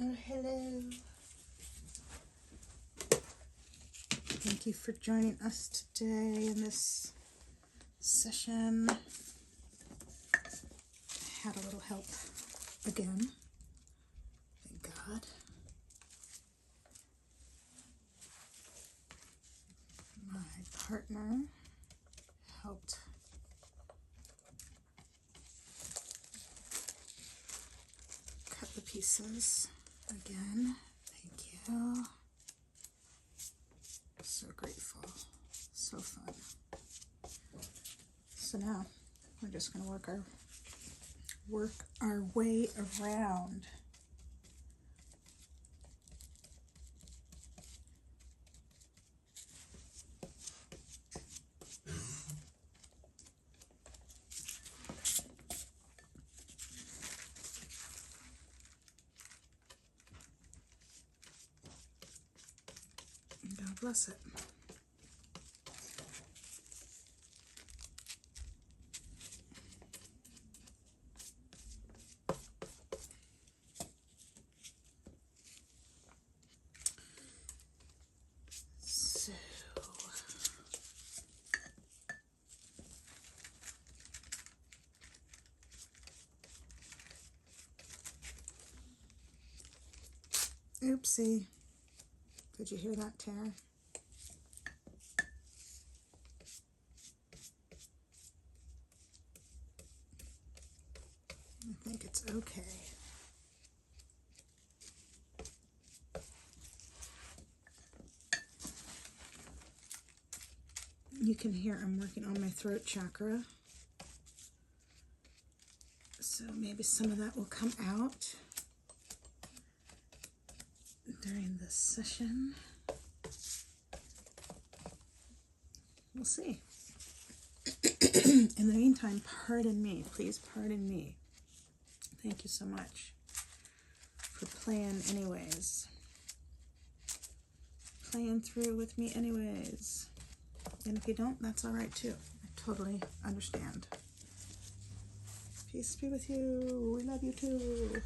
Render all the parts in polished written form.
Oh, hello. Thank you for joining us today in this session. I had a little help again. Thank God. My partner helped cut the pieces again. Thank you. So grateful. So fun. So now we're just going to work our way around. God bless it. So, oopsie. Did you hear that, Tara? I think it's okay. You can hear I'm working on my throat chakra. So maybe some of that will come out during this session. We'll see. In the meantime, pardon me. Please pardon me. Thank you so much for playing anyways. Playing through with me anyways. And if you don't, that's all right too. I totally understand. Peace be with you. We love you too.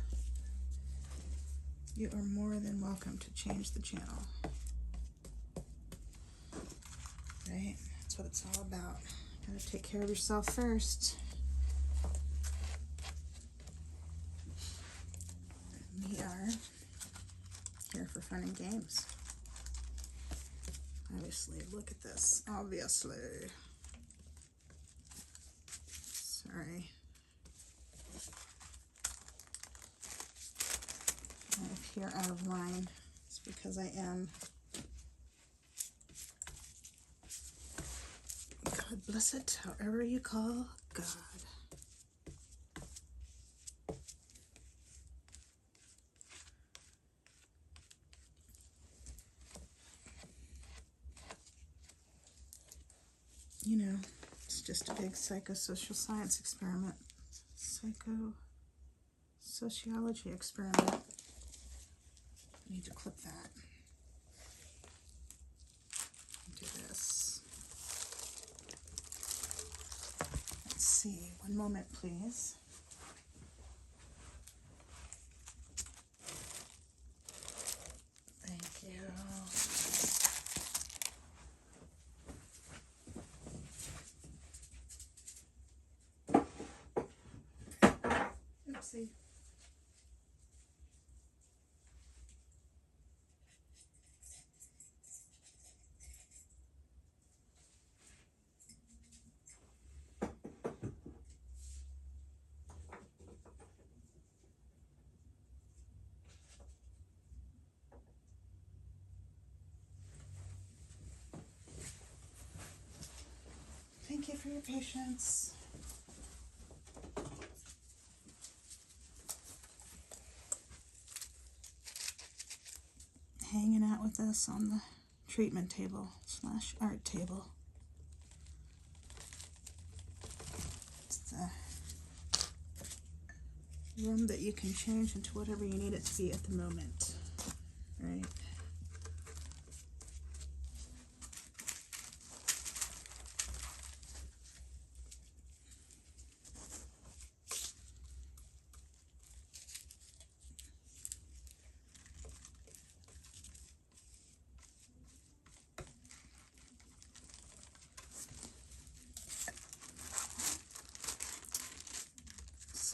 You are more than welcome to change the channel. Right? That's what it's all about. Gotta take care of yourself first. We are here for fun and games. Obviously, look at this. Obviously. Sorry. If you're out of line, it's because I am. God bless it, however you call God. You know, it's just a big psychosocial science experiment. Psychosociology experiment. I need to clip that. Do this. Let's see. One moment, please. Thank you. Oopsie. Thank you for your patience. Hanging out with us on the treatment table / art table. It's the room that you can change into whatever you need it to be at the moment, right?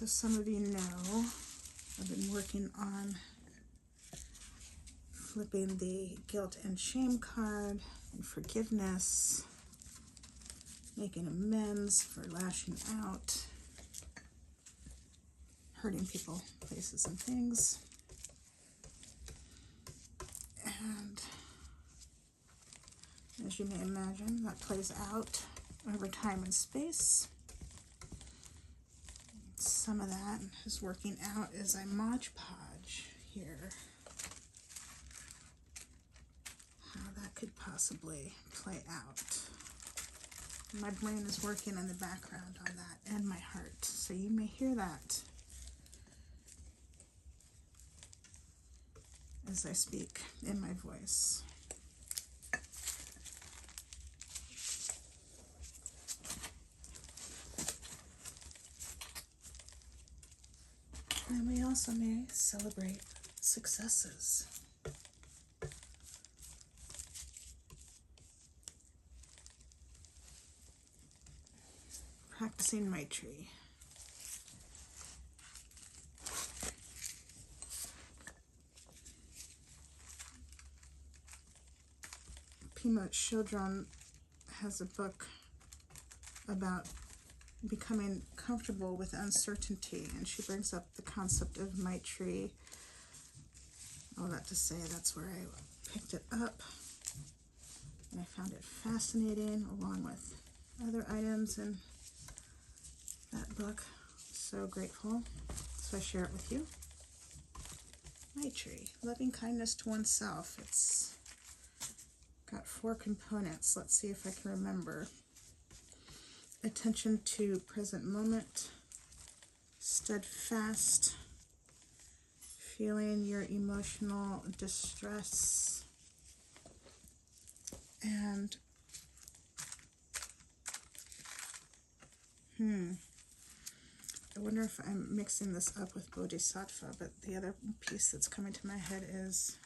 So some of you know I've been working on flipping the guilt and shame card and forgiveness, making amends for lashing out, hurting people, places, and things. And as you may imagine, that plays out over time and space. Some of that is working out as I Mod Podge here. How that could possibly play out. My brain is working in the background on that, and my heart. So you may hear that as I speak in my voice. And we also may celebrate successes. Practicing Maitri. Pema Chodron has a book about becoming comfortable with uncertainty, and she brings up the concept of Maitri. All that to say, that's where I picked it up, and I found it fascinating, along with other items in that book. So grateful, so I share it with you. Maitri, loving kindness to oneself. It's got 4 components. Let's see if I can remember. Attention to present moment, steadfast, feeling your emotional distress, and I wonder if I'm mixing this up with Bodhisattva, but the other piece that's coming to my head is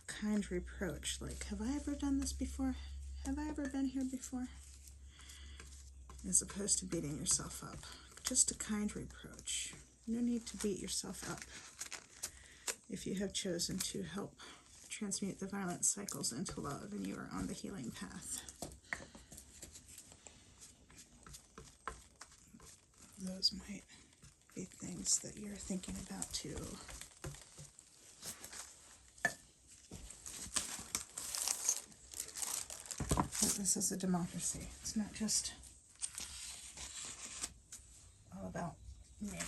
kind reproach. Like, have I ever done this before? Have I ever been here before? As opposed to beating yourself up. Just a kind reproach. No need to beat yourself up if you have chosen to help transmute the violent cycles into love and you are on the healing path. Those might be things that you're thinking about too. But this is a democracy. It's not just all about me.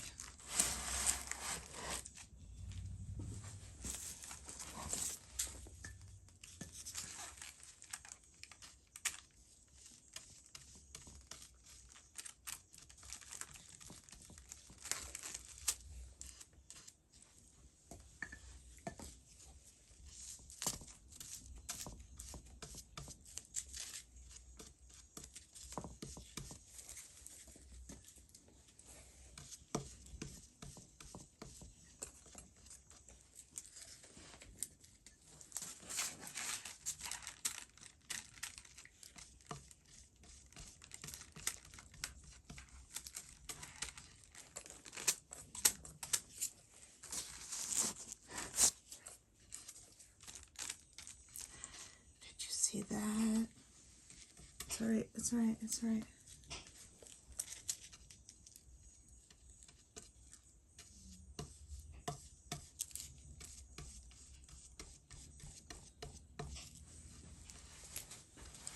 See that? It's alright, it's alright, it's alright.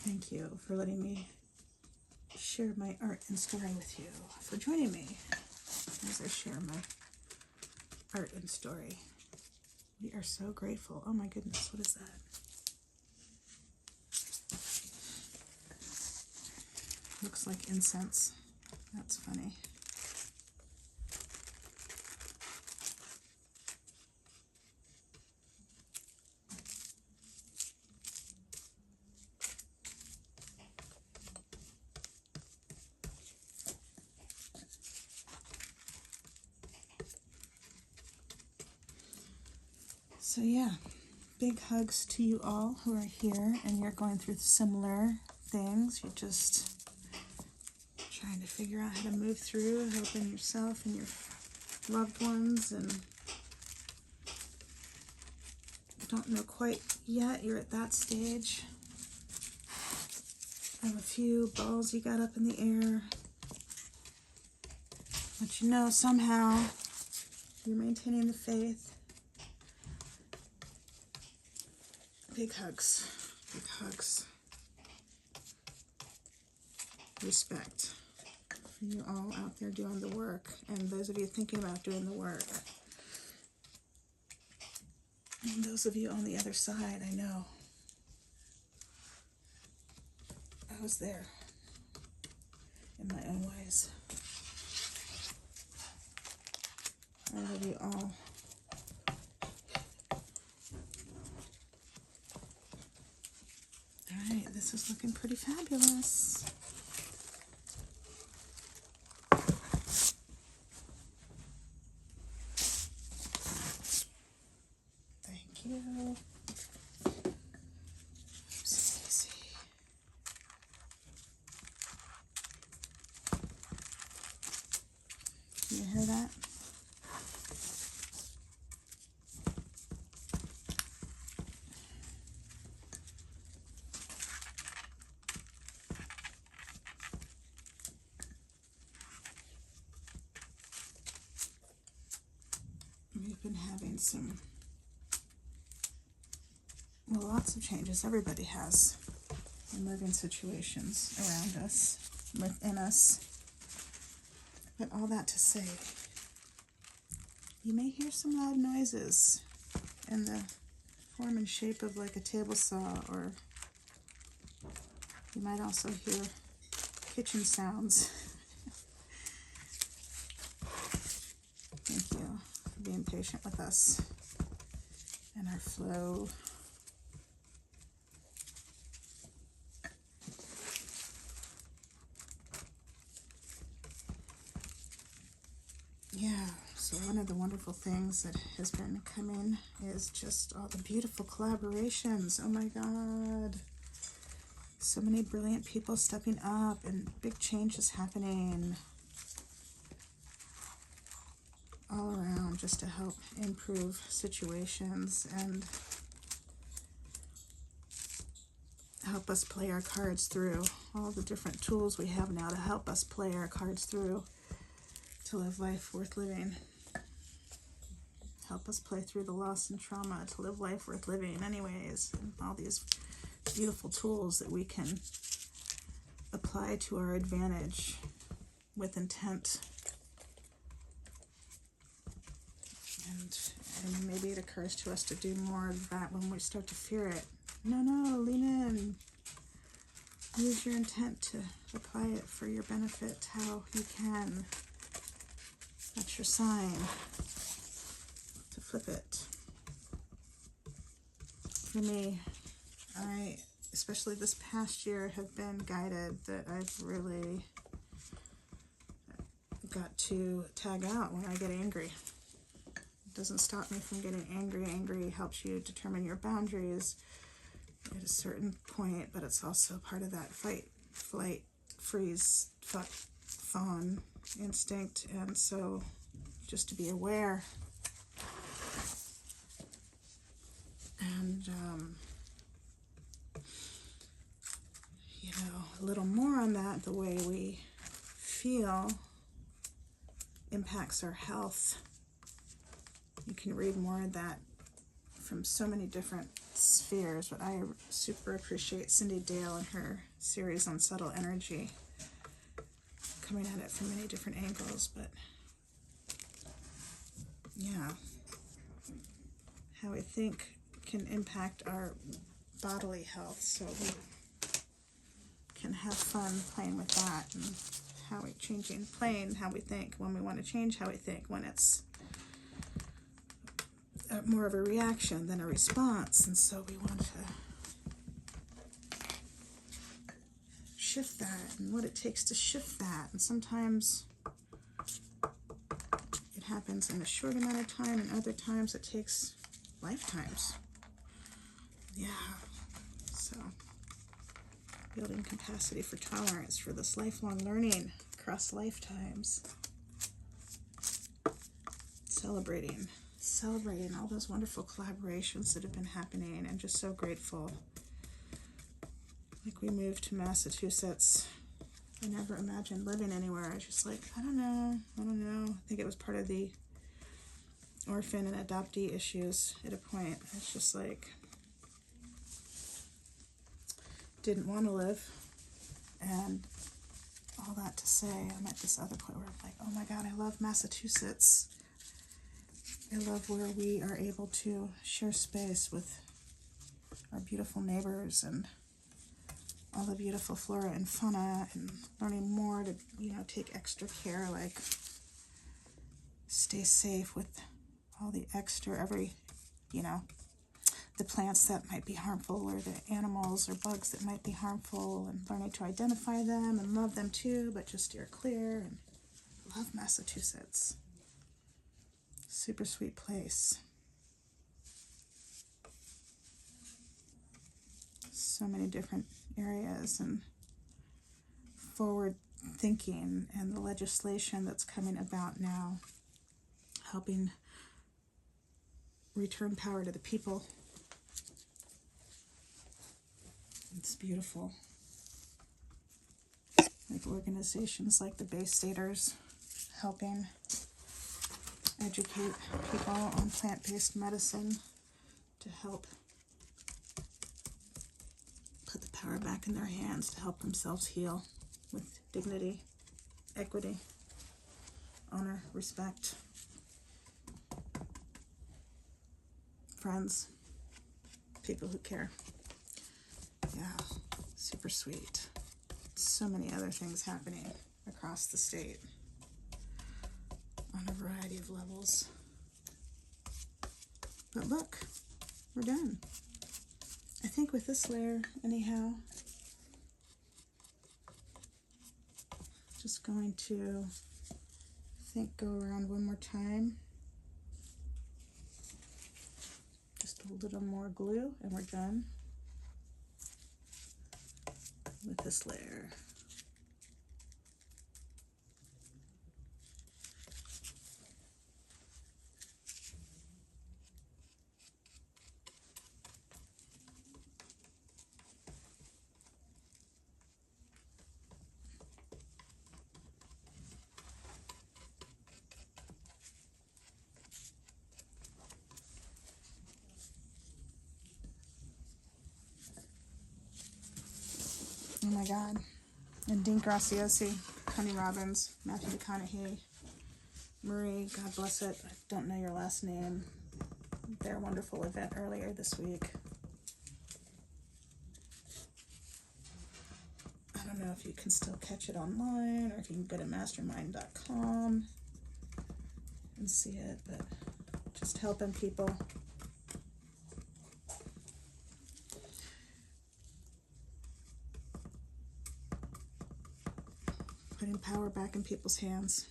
Thank you for letting me share my art and story with you, for joining me as I share my art and story. We are so grateful. Oh my goodness, what is that? Looks like incense. That's funny. So yeah, big hugs to you all who are here and you're going through similar things. You just trying to figure out how to move through, helping yourself and your loved ones, and don't know quite yet. You're at that stage. I have a few balls you got up in the air, but you know somehow you're maintaining the faith. Big hugs, big hugs. Respect for you all out there doing the work, and those of you thinking about doing the work. And those of you on the other side, I know. I was there in my own ways. I love you all. All right, this is looking pretty fabulous. Thank you. Oopsie. Can you hear that? We've been having lots of changes. Everybody has in living situations around us, within us. But all that to say, you may hear some loud noises in the form and shape of like a table saw, or you might also hear kitchen sounds. Thank you for being patient with us and our flow. Yeah, so one of the wonderful things that has been coming is just all the beautiful collaborations. Oh my God. So many brilliant people stepping up and big changes happening all around just to help improve situations and help us play our cards through. All the different tools we have now to help us play our cards through to live life worth living. Help us play through the loss and trauma to live life worth living anyways. And all these beautiful tools that we can apply to our advantage with intent. And maybe it occurs to us to do more of that when we start to fear it. No, lean in. Use your intent to apply it for your benefit how you can. That's your sign to flip it. For me, I, especially this past year, have been guided that I've really got to tag out when I get angry. It doesn't stop me from getting angry. Angry helps you determine your boundaries at a certain point, but it's also part of that fight, flight, freeze, fawn instinct. And so just to be aware and a little more on that, the way we feel impacts our health. You can read more of that from so many different spheres, but I super appreciate Cindy Dale and her series on subtle energy, coming at it from many different angles. But yeah, how we think can impact our bodily health, so we can have fun playing with that, and how we playing how we think when we want to change how we think, when it's more of a reaction than a response. And so we want to shift that and what it takes to shift that. And sometimes it happens in a short amount of time, and other times it takes lifetimes. Yeah. So building capacity for tolerance for this lifelong learning across lifetimes. Celebrating all those wonderful collaborations that have been happening, and just so grateful. Like, we moved to Massachusetts. I never imagined living anywhere. I was just like, I don't know. I think it was part of the orphan and adoptee issues at a point. It's just like, didn't want to live. And all that to say, I'm at this other point where I'm like, oh my God, I love Massachusetts. I love where we are able to share space with our beautiful neighbors and all the beautiful flora and fauna, and learning more to, take extra care, like stay safe with all the extra, the plants that might be harmful, or the animals or bugs that might be harmful, and learning to identify them and love them too, but just steer clear. And love Massachusetts. Super sweet place. So many different areas, and forward thinking, and the legislation that's coming about now, helping return power to the people. It's beautiful. Like organizations like the Bay Staters helping educate people on plant-based medicine to help put the power back in their hands to help themselves heal with dignity, equity, honor, respect. Friends, people who care. Yeah, super sweet. So many other things happening across the state on a variety of levels. But look, we're done. I think with this layer, anyhow, just going to, go around one more time. Just a little more glue, and we're done with this layer. Oh my God. And Dean Graciosi, Connie Robbins, Matthew McConaughey, Marie, God bless it, I don't know your last name, their wonderful event earlier this week. I don't know if you can still catch it online, or if you can go to mastermind.com and see it, but just helping people. Putting power back in people's hands.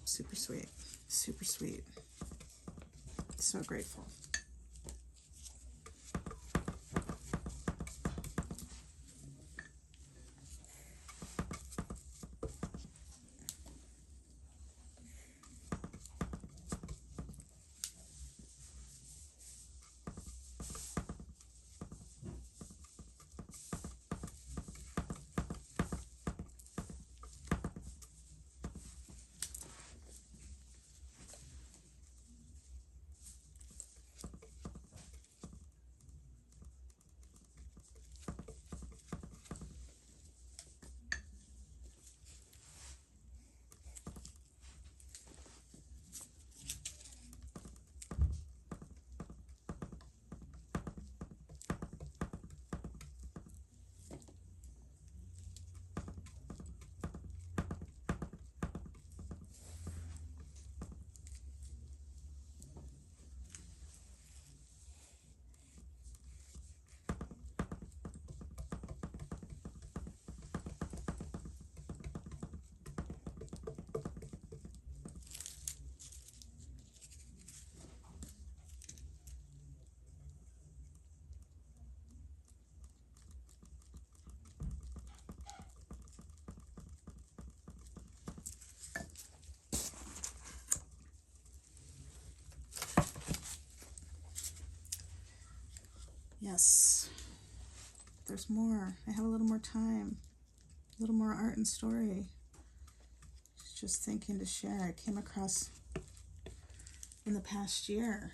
Super sweet. Super sweet. So grateful. yes, there's more. I have a little more time, a little more art and story. Just thinking to share. I came across in the past year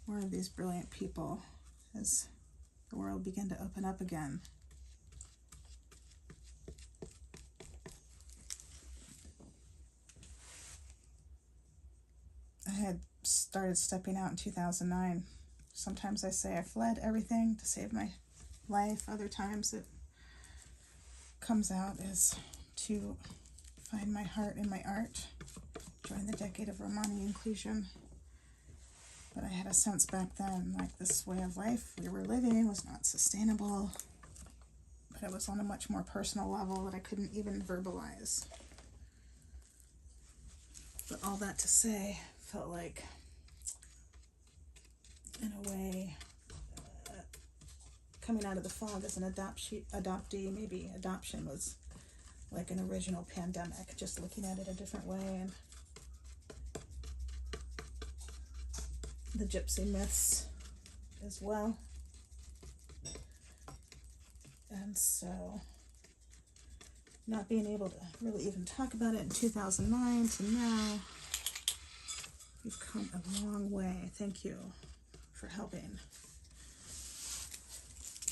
more of these brilliant people as the world began to open up again. I had started stepping out in 2009. Sometimes I say I fled everything to save my life. Other times it comes out as to find my heart in my art during the decade of Romani inclusion. But I had a sense back then, like this way of life we were living was not sustainable, but it was on a much more personal level that I couldn't even verbalize. But all that to say, felt like, in a way, coming out of the fog as an adoptee, maybe adoption was like an original pandemic, just looking at it a different way. And the gypsy myths as well. And so not being able to really even talk about it in 2009 to now, you've come a long way. Thank you for helping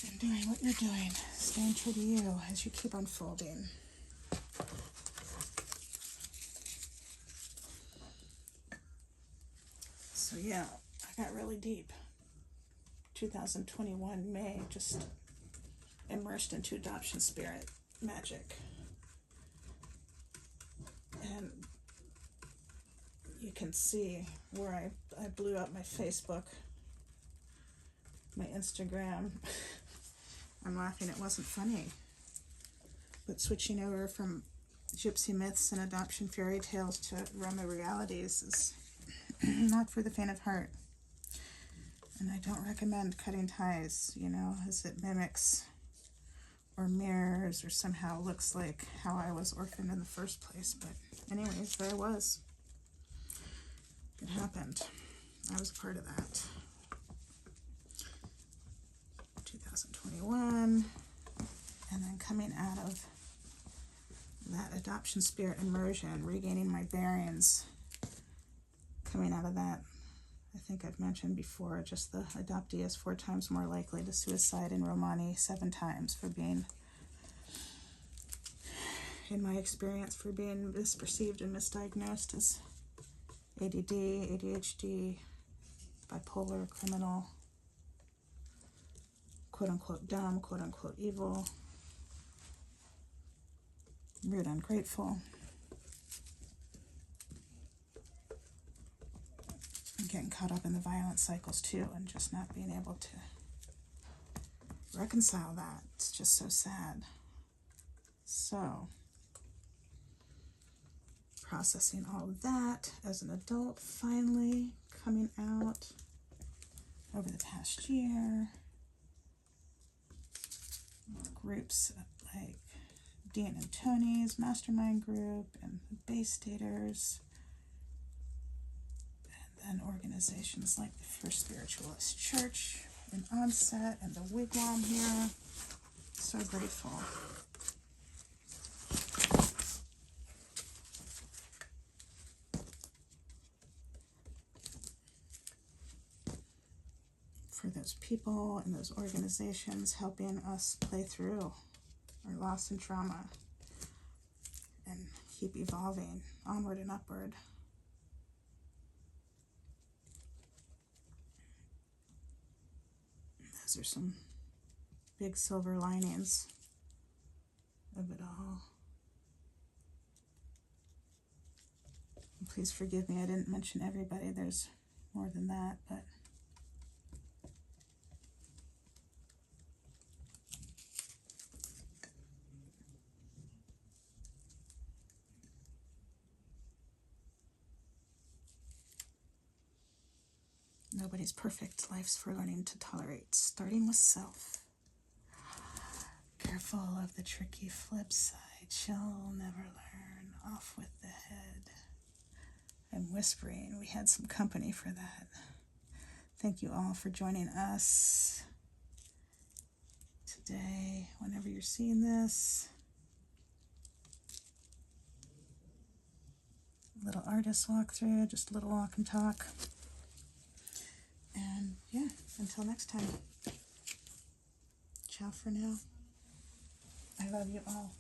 and doing what you're doing, staying true to you as you keep unfolding. So yeah, I got really deep. 2021 May, just immersed into adoption spirit magic. And you can see where I blew up my Facebook, my Instagram. I'm laughing, it wasn't funny. But switching over from gypsy myths and adoption fairy tales to Roma realities is not for the faint of heart. And I don't recommend cutting ties, as it mimics or mirrors or somehow looks like how I was orphaned in the first place. But anyways, there I was. It happened. I was a part of that. 2021, and then coming out of that adoption spirit immersion, regaining my bearings, coming out of that, I think I've mentioned before, just the adoptee is 4 times more likely to suicide in Romani, 7 times for being, in my experience, for being misperceived and misdiagnosed as ADD, ADHD, bipolar, criminal, quote-unquote dumb, quote-unquote evil, rude, ungrateful. I'm getting caught up in the violent cycles too, and just not being able to reconcile that. It's just so sad. So, processing all of that as an adult, finally coming out over the past year. Groups like Dean and Tony's Mastermind Group and the Bay Staters, and then organizations like the First Spiritualist Church in Onset and the Wigwam here. So grateful. For those people and those organizations helping us play through our loss and trauma and keep evolving onward and upward. Those are some big silver linings of it all. And please forgive me, I didn't mention everybody. There's more than that, but nobody's perfect. Life's for learning to tolerate, starting with self. Careful of the tricky flip side. She'll never learn. Off with the head. I'm whispering. We had some company for that. Thank you all for joining us today, whenever you're seeing this. A little artist walkthrough, just a little walk and talk. And yeah, until next time. Ciao for now. I love you all.